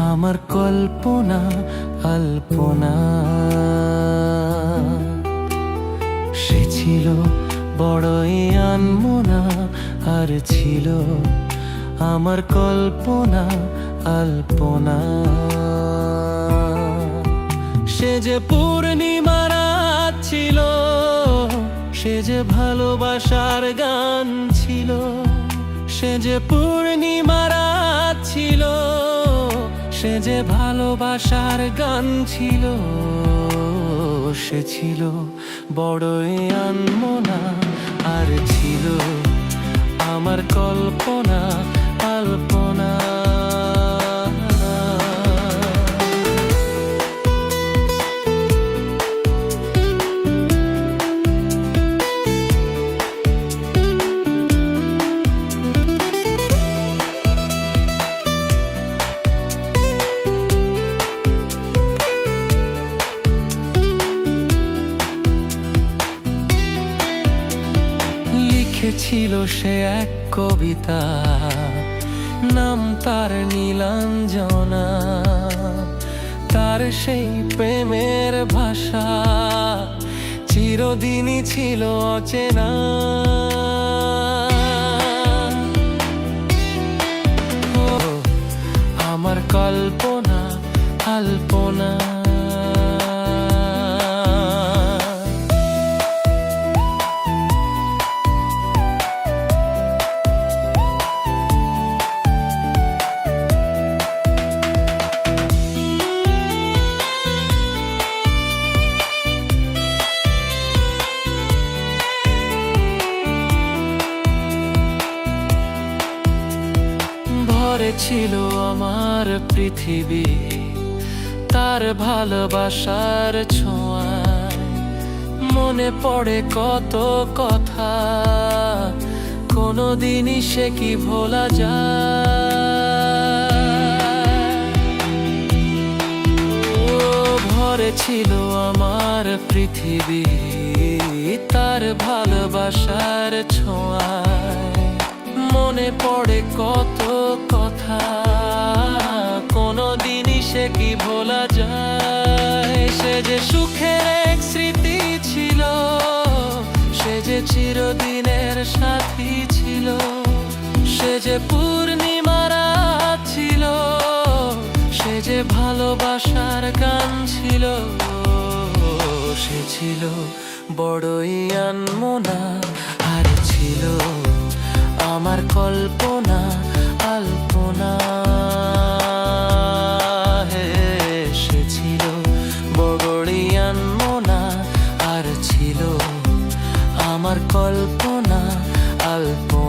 আমার কল্পনা আলপনা। সে ছিল বড়ই আনমনা, আর ছিল আমার কল্পনা আলপনা। সে যে পূর্ণিমা রাত ছিল, সে যে ভালোবাসার গান ছিল। সে যে পূর্ণিমা রাত ছিল, সে যে ভালোবাসার গান ছিল। সে ছিল বড়ই আনমনা, আর ছিল আমার কল্পনা আলপনা। লিখেছিল সে এক কবিতা, নাম তার নীলাঞ্জনা। তার সেই প্রেমের ভাষা চিরদিনই ছিল অচেনা। ও আমার কল্পনা আলপনা। ছিল আমার পৃথিবী তার ভালোবাসার ছোঁয়ায়। মনে পড়ে কত কথা, কোনোদিনই সে কি ভোলা যায়। ও ভরে ছিল আমার পৃথিবী তার ভালোবাসার ছোঁয়ায়। মনে পড়ে কত কথা, কোনোদিনই সে কি ভোলা যায়। সে যে সুখের এক স্মৃতি ছিল, সে যে চিরদিনের সাথী ছিল। সে যে পূর্ণিমা রাত ছিল, সে যে ভালোবাসার গান ছিল। সে ছিল বড়ই আনমনা, আর ছিল আমার কল্পনা আলপনা। সে ছিল বড়ই আনমনা, আর ছিল আমার কল্পনা আলপনা।